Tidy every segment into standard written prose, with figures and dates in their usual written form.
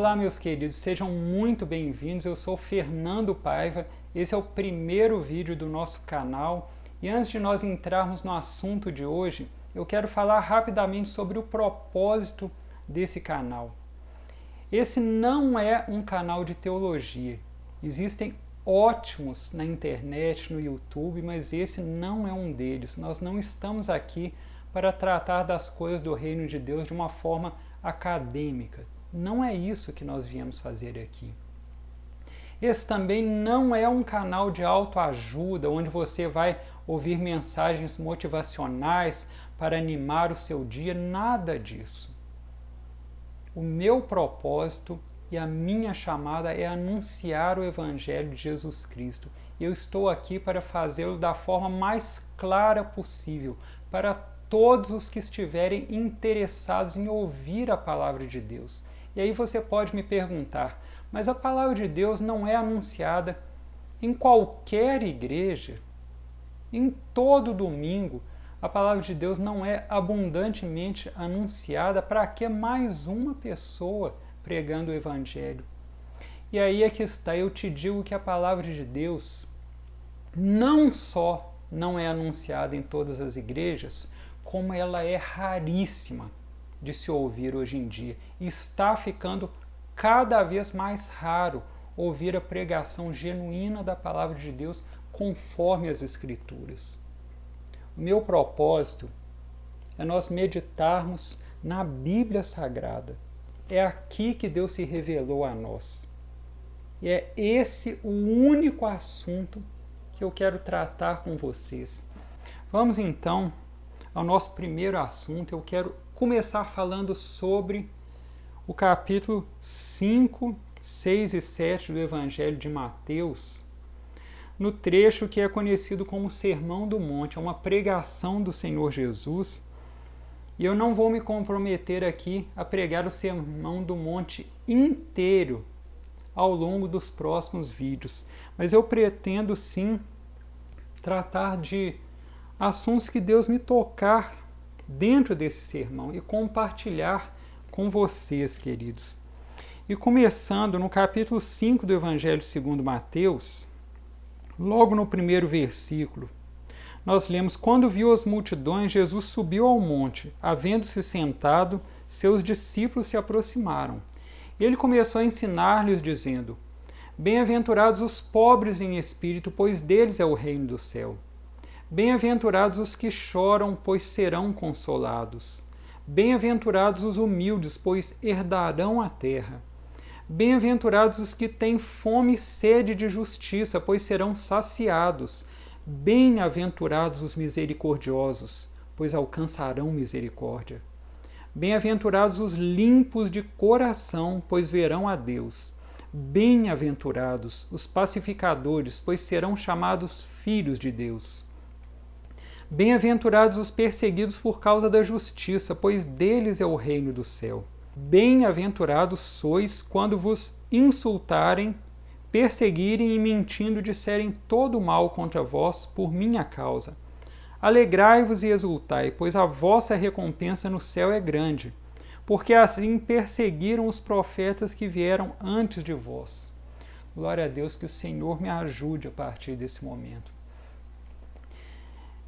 Olá, meus queridos, sejam muito bem-vindos. Eu sou Fernando Paiva, esse é o primeiro vídeo do nosso canal. E antes de nós entrarmos no assunto de hoje, eu quero falar rapidamente sobre o propósito desse canal. Esse não é um canal de teologia. Existem ótimos na internet, no YouTube, mas esse não é um deles. Nós não estamos aqui para tratar das coisas do reino de Deus de uma forma acadêmica. Não é isso que nós viemos fazer aqui. Esse também não é um canal de autoajuda, onde você vai ouvir mensagens motivacionais para animar o seu dia, nada disso. O meu propósito e a minha chamada é anunciar o Evangelho de Jesus Cristo. Eu estou aqui para fazê-lo da forma mais clara possível, para todos os que estiverem interessados em ouvir a palavra de Deus. E aí você pode me perguntar, mas a palavra de Deus não é anunciada em qualquer igreja? Em todo domingo, a palavra de Deus não é abundantemente anunciada? Para que mais uma pessoa pregando o Evangelho? E aí é que está, eu te digo que a palavra de Deus não só não é anunciada em todas as igrejas, como ela é raríssima de se ouvir hoje em dia. Está ficando cada vez mais raro ouvir a pregação genuína da palavra de Deus conforme as Escrituras. O meu propósito é nós meditarmos na Bíblia Sagrada. É aqui que Deus se revelou a nós. E é esse o único assunto que eu quero tratar com vocês. Vamos então ao nosso primeiro assunto. Eu quero começar falando sobre o capítulo 5, 6 e 7 do Evangelho de Mateus, no trecho que é conhecido como Sermão do Monte. É uma pregação do Senhor Jesus. E eu não vou me comprometer aqui a pregar o Sermão do Monte inteiro ao longo dos próximos vídeos, mas eu pretendo sim tratar de assuntos que Deus me tocar dentro desse sermão e compartilhar com vocês, queridos. E começando no capítulo 5 do Evangelho segundo Mateus, logo no primeiro versículo, nós lemos: Quando viu as multidões, Jesus subiu ao monte. Havendo-se sentado, seus discípulos se aproximaram. Ele começou a ensinar-lhes, dizendo: Bem-aventurados os pobres em espírito, pois deles é o reino do céu. Bem-aventurados os que choram, pois serão consolados. Bem-aventurados os humildes, pois herdarão a terra. Bem-aventurados os que têm fome e sede de justiça, pois serão saciados. Bem-aventurados os misericordiosos, pois alcançarão misericórdia. Bem-aventurados os limpos de coração, pois verão a Deus. Bem-aventurados os pacificadores, pois serão chamados filhos de Deus. Bem-aventurados os perseguidos por causa da justiça, pois deles é o reino do céu. Bem-aventurados sois quando vos insultarem, perseguirem e mentindo disserem todo mal contra vós por minha causa. Alegrai-vos e exultai, pois a vossa recompensa no céu é grande, porque assim perseguiram os profetas que vieram antes de vós. Glória a Deus, que o Senhor me ajude a partir desse momento.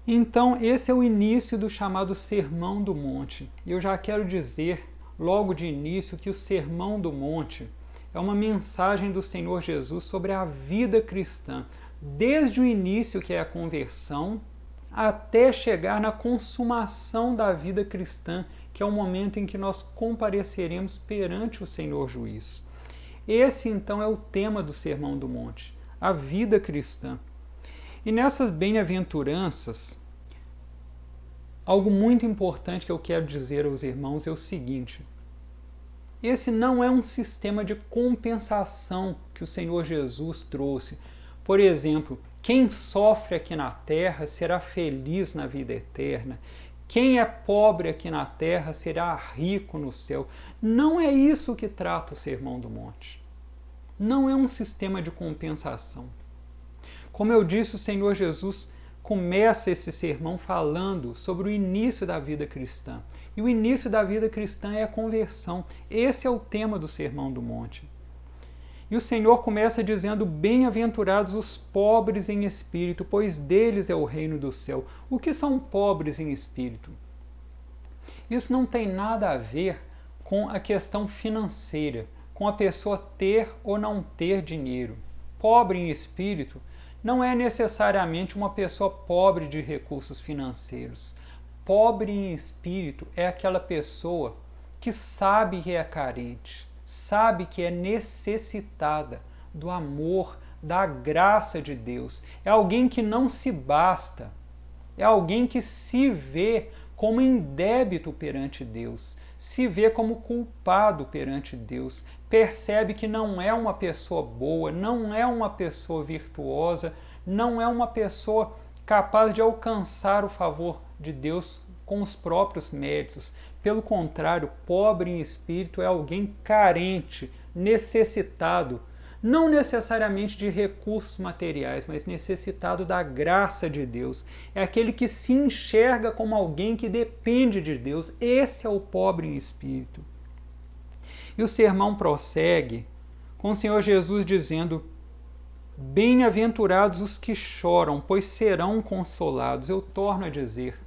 Então, esse é o início do chamado Sermão do Monte. Eu já quero dizer, logo de início, que o Sermão do Monte é uma mensagem do Senhor Jesus sobre a vida cristã, desde o início, que é a conversão, até chegar na consumação da vida cristã, que é o momento em que nós compareceremos perante o Senhor Juiz. Esse, então, é o tema do Sermão do Monte, a vida cristã. E nessas bem-aventuranças, algo muito importante que eu quero dizer aos irmãos é o seguinte: esse não é um sistema de compensação que o Senhor Jesus trouxe. Por exemplo, quem sofre aqui na terra será feliz na vida eterna. Quem é pobre aqui na terra será rico no céu. Não é isso que trata o Sermão do Monte. Não é um sistema de compensação. Como eu disse, o Senhor Jesus começa esse sermão falando sobre o início da vida cristã. E o início da vida cristã é a conversão. Esse é o tema do Sermão do Monte. E o Senhor começa dizendo: bem-aventurados os pobres em espírito, pois deles é o reino do céu. O que são pobres em espírito? Isso não tem nada a ver com a questão financeira, com a pessoa ter ou não ter dinheiro. Pobre em espírito não é necessariamente uma pessoa pobre de recursos financeiros. Pobre em espírito é aquela pessoa que sabe que é carente, sabe que é necessitada do amor, da graça de Deus. É alguém que não se basta, é alguém que se vê como em débito perante Deus, se vê como culpado perante Deus, percebe que não é uma pessoa boa, não é uma pessoa virtuosa, não é uma pessoa capaz de alcançar o favor de Deus com os próprios méritos. Pelo contrário, pobre em espírito é alguém carente, necessitado, não necessariamente de recursos materiais, mas necessitado da graça de Deus. É aquele que se enxerga como alguém que depende de Deus. Esse é o pobre em espírito. E o sermão prossegue com o Senhor Jesus dizendo: bem-aventurados os que choram, pois serão consolados. Eu torno a dizer,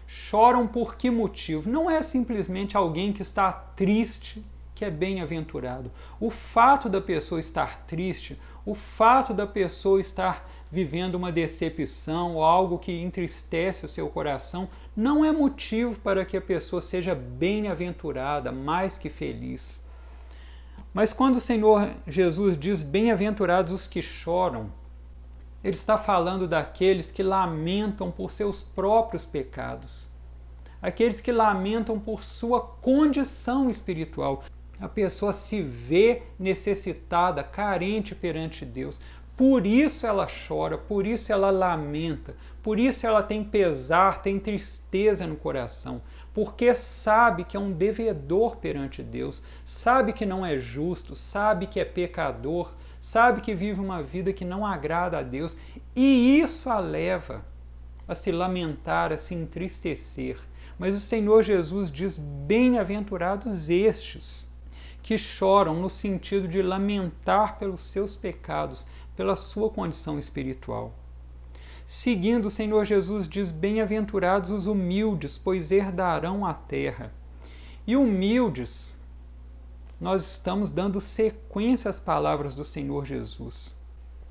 choram por que motivo? Não é simplesmente alguém que está triste que é bem-aventurado. O fato da pessoa estar triste, o fato da pessoa estar vivendo uma decepção ou algo que entristece o seu coração, não é motivo para que a pessoa seja bem-aventurada, mais que feliz. Mas quando o Senhor Jesus diz bem-aventurados os que choram, Ele está falando daqueles que lamentam por seus próprios pecados, aqueles que lamentam por sua condição espiritual. A pessoa se vê necessitada, carente perante Deus. Por isso ela chora, por isso ela lamenta, por isso ela tem pesar, tem tristeza no coração, porque sabe que é um devedor perante Deus, sabe que não é justo, sabe que é pecador, sabe que vive uma vida que não agrada a Deus, e isso a leva a se lamentar, a se entristecer. Mas o Senhor Jesus diz: bem-aventurados estes que choram, no sentido de lamentar pelos seus pecados, pela sua condição espiritual. Seguindo, o Senhor Jesus diz: bem-aventurados os humildes, pois herdarão a terra. E humildes, nós estamos dando sequência às palavras do Senhor Jesus.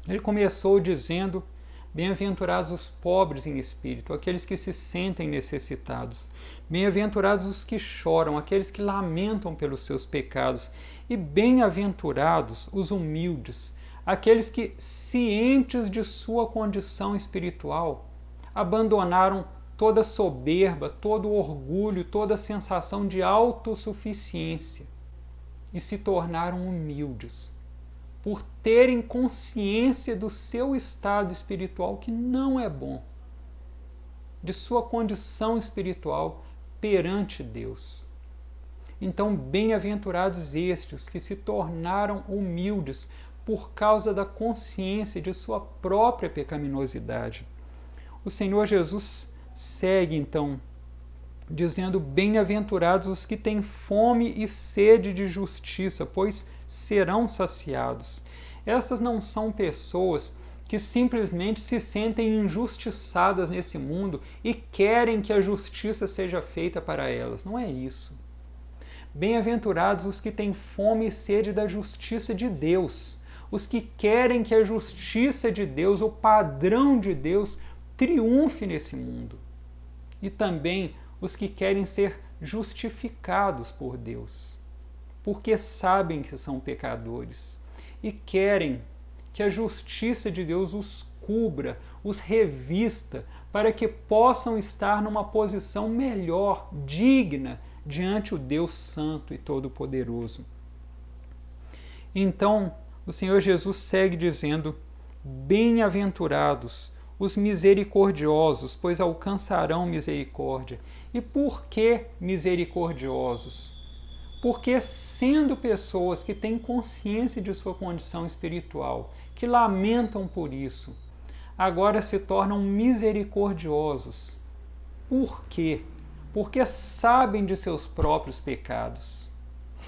Ele começou dizendo: bem-aventurados os pobres em espírito, aqueles que se sentem necessitados. Bem-aventurados os que choram, aqueles que lamentam pelos seus pecados. E bem-aventurados os humildes, aqueles que, cientes de sua condição espiritual, abandonaram toda soberba, todo orgulho, toda sensação de autossuficiência e se tornaram humildes, por terem consciência do seu estado espiritual que não é bom, de sua condição espiritual perante Deus. Então, bem-aventurados estes que se tornaram humildes por causa da consciência de sua própria pecaminosidade. O Senhor Jesus segue, então, dizendo: bem-aventurados os que têm fome e sede de justiça, pois serão saciados. Essas não são pessoas que simplesmente se sentem injustiçadas nesse mundo e querem que a justiça seja feita para elas. Não é isso. Bem-aventurados os que têm fome e sede da justiça de Deus, os que querem que a justiça de Deus, o padrão de Deus, triunfe nesse mundo. E também os que querem ser justificados por Deus, porque sabem que são pecadores e querem que a justiça de Deus os cubra, os revista, para que possam estar numa posição melhor, digna, diante o Deus Santo e Todo-Poderoso. Então, o Senhor Jesus segue dizendo: bem-aventurados os misericordiosos, pois alcançarão misericórdia. E por que misericordiosos? Porque, sendo pessoas que têm consciência de sua condição espiritual, que lamentam por isso, agora se tornam misericordiosos. Por quê? porque sabem de seus próprios pecados.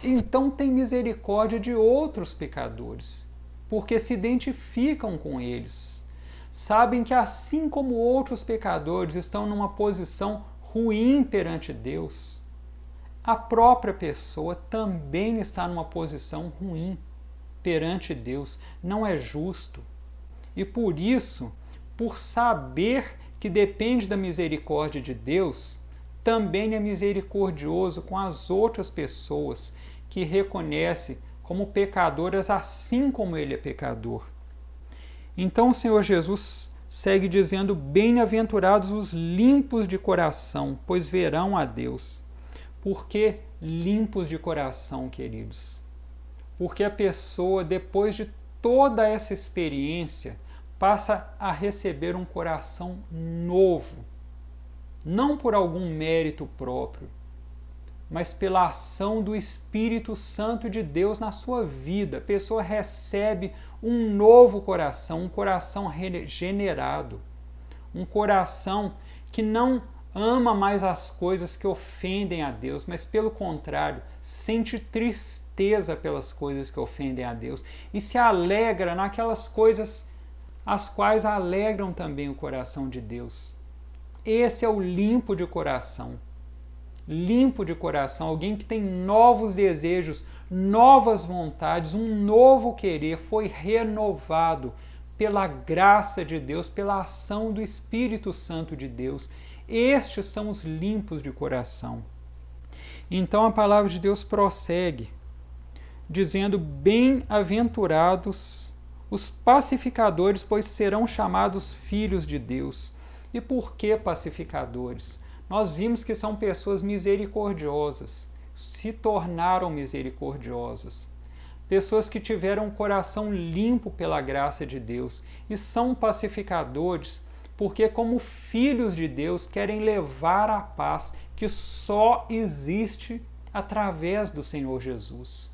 Então têm misericórdia de outros pecadores, porque se identificam com eles. Sabem que assim como outros pecadores estão numa posição ruim perante Deus, a própria pessoa também está numa posição ruim perante Deus. Não é justo. E por isso, por saber que depende da misericórdia de Deus, também é misericordioso com as outras pessoas que reconhece como pecadoras, assim como ele é pecador. Então o Senhor Jesus segue dizendo: bem-aventurados os limpos de coração, pois verão a Deus. Por que limpos de coração, queridos? Porque a pessoa, depois de toda essa experiência, passa a receber um coração novo, não por algum mérito próprio, mas pela ação do Espírito Santo de Deus na sua vida. A pessoa recebe um novo coração, um coração regenerado, um coração que não ama mais as coisas que ofendem a Deus, mas pelo contrário, sente tristeza pelas coisas que ofendem a Deus e se alegra naquelas coisas as quais alegram também o coração de Deus. Esse é o limpo de coração. Limpo de coração, alguém que tem novos desejos, novas vontades, um novo querer, foi renovado pela graça de Deus, pela ação do Espírito Santo de Deus. Estes são os limpos de coração. Então a palavra de Deus prossegue, dizendo: bem-aventurados os pacificadores, pois serão chamados filhos de Deus. E por que pacificadores? Nós vimos que são pessoas misericordiosas, se tornaram misericordiosas. Pessoas que tiveram o coração limpo pela graça de Deus e são pacificadores porque, como filhos de Deus, querem levar a paz que só existe através do Senhor Jesus.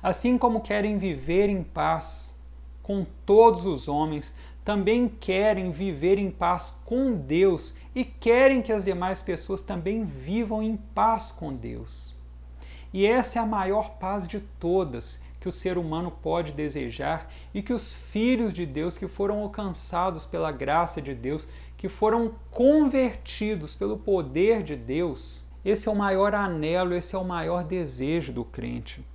Assim como querem viver em paz com todos os homens, também querem viver em paz com Deus e querem que as demais pessoas também vivam em paz com Deus. E essa é a maior paz de todas que o ser humano pode desejar e que os filhos de Deus que foram alcançados pela graça de Deus, que foram convertidos pelo poder de Deus, esse é o maior anelo, esse é o maior desejo do crente.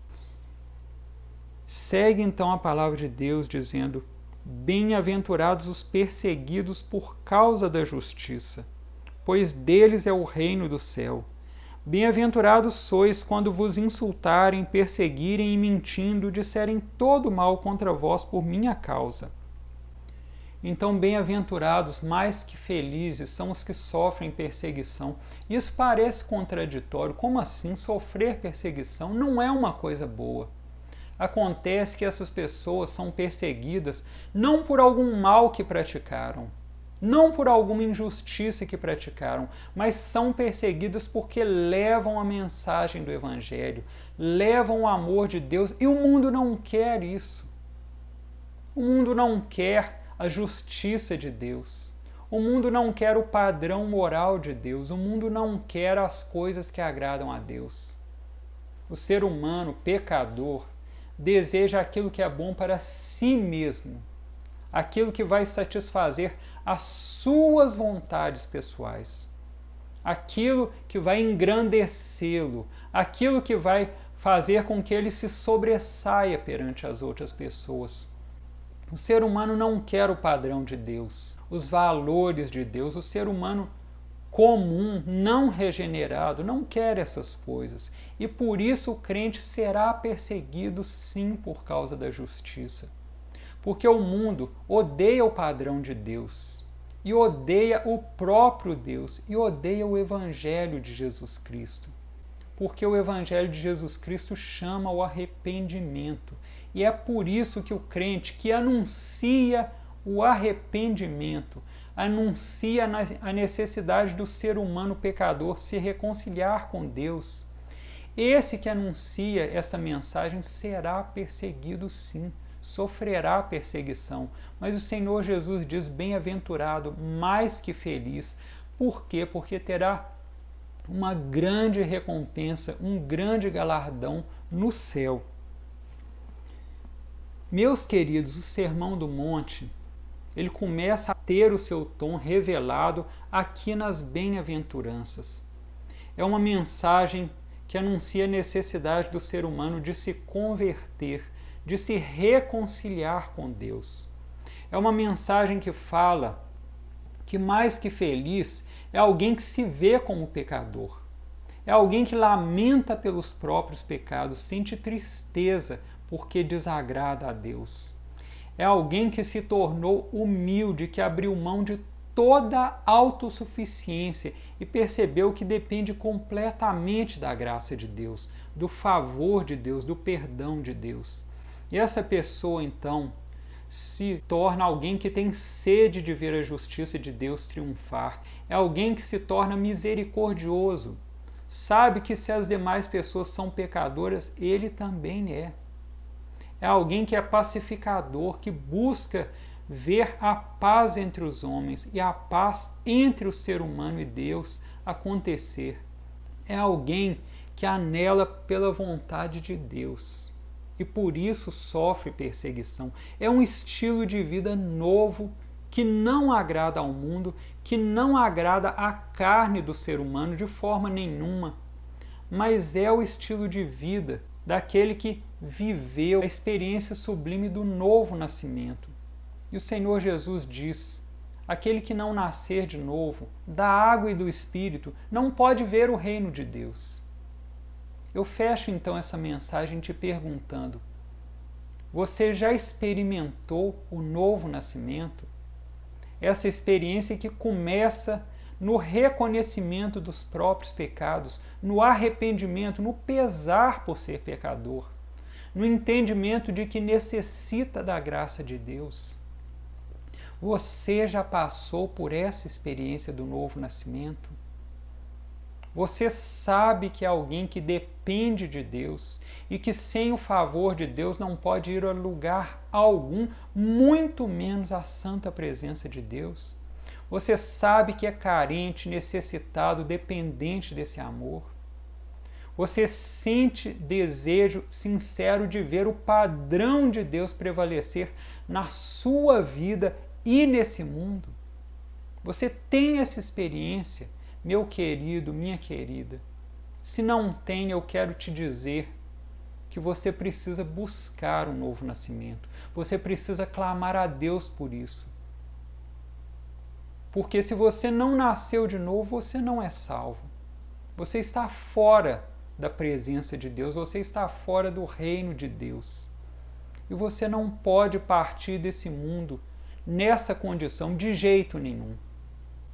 Segue então a palavra de Deus dizendo: bem-aventurados os perseguidos por causa da justiça, pois deles é o reino do céu. Bem-aventurados sois quando vos insultarem, perseguirem e mentindo, disserem todo mal contra vós por minha causa. Então, bem-aventurados, mais que felizes, são os que sofrem perseguição. Isso parece contraditório. Como assim? Sofrer perseguição não é uma coisa boa. Acontece que essas pessoas são perseguidas não por algum mal que praticaram, não por alguma injustiça que praticaram, mas são perseguidas porque levam a mensagem do Evangelho, levam o amor de Deus, e o mundo não quer isso. O mundo não quer a justiça de Deus. O mundo não quer o padrão moral de Deus. O mundo não quer as coisas que agradam a Deus. O ser humano, pecador, deseja aquilo que é bom para si mesmo, aquilo que vai satisfazer as suas vontades pessoais, aquilo que vai engrandecê-lo, aquilo que vai fazer com que ele se sobressaia perante as outras pessoas. O ser humano não quer o padrão de Deus, os valores de Deus. O ser humano comum, não regenerado, não quer essas coisas. E por isso o crente será perseguido, sim, por causa da justiça. Porque o mundo odeia o padrão de Deus, e odeia o próprio Deus, e odeia o Evangelho de Jesus Cristo. Porque o Evangelho de Jesus Cristo chama ao arrependimento. E é por isso que o crente que anuncia o arrependimento, anuncia a necessidade do ser humano pecador se reconciliar com Deus, esse que anuncia essa mensagem será perseguido, sim, sofrerá perseguição. Mas o Senhor Jesus diz: bem-aventurado, mais que feliz. Por quê? Porque terá uma grande recompensa, um grande galardão no céu. Meus queridos, o Sermão do Monte, ele começa a ter o seu tom revelado aqui nas bem-aventuranças. É uma mensagem que anuncia a necessidade do ser humano de se converter, de se reconciliar com Deus. É uma mensagem que fala que mais que feliz é alguém que se vê como pecador. É alguém que lamenta pelos próprios pecados, sente tristeza porque desagrada a Deus. É alguém que se tornou humilde, que abriu mão de toda autossuficiência e percebeu que depende completamente da graça de Deus, do favor de Deus, do perdão de Deus. E essa pessoa, então, se torna alguém que tem sede de ver a justiça de Deus triunfar. É alguém que se torna misericordioso. Sabe que se as demais pessoas são pecadoras, ele também é. É alguém que é pacificador, que busca ver a paz entre os homens e a paz entre o ser humano e Deus acontecer. É alguém que anela pela vontade de Deus e por isso sofre perseguição. É um estilo de vida novo que não agrada ao mundo, que não agrada à carne do ser humano de forma nenhuma, mas é o estilo de vida daquele que viveu a experiência sublime do novo nascimento. E o Senhor Jesus diz: aquele que não nascer de novo, da água e do Espírito, não pode ver o reino de Deus. Eu fecho então essa mensagem te perguntando: você já experimentou o novo nascimento? Essa experiência que começa no reconhecimento dos próprios pecados, no arrependimento, no pesar por ser pecador, no entendimento de que necessita da graça de Deus. Você já passou por essa experiência do novo nascimento? Você sabe que é alguém que depende de Deus e que sem o favor de Deus não pode ir a lugar algum, muito menos à santa presença de Deus? Você sabe que é carente, necessitado, dependente desse amor? Você sente desejo sincero de ver o padrão de Deus prevalecer na sua vida e nesse mundo? Você tem essa experiência, meu querido, minha querida? Se não tem, eu quero te dizer que você precisa buscar um novo nascimento. Você precisa clamar a Deus por isso. Porque se você não nasceu de novo, você não é salvo. Você está fora da presença de Deus, você está fora do reino de Deus. E você não pode partir desse mundo nessa condição de jeito nenhum.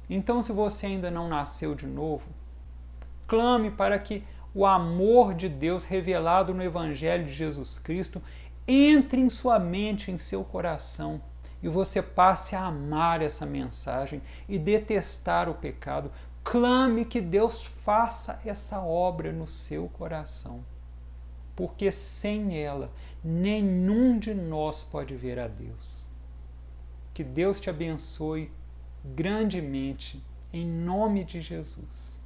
Então, se você ainda não nasceu de novo, clame para que o amor de Deus revelado no Evangelho de Jesus Cristo entre em sua mente, em seu coração, e você passe a amar essa mensagem e detestar o pecado. Clame que Deus faça essa obra no seu coração, porque sem ela, nenhum de nós pode ver a Deus. Que Deus te abençoe grandemente, em nome de Jesus.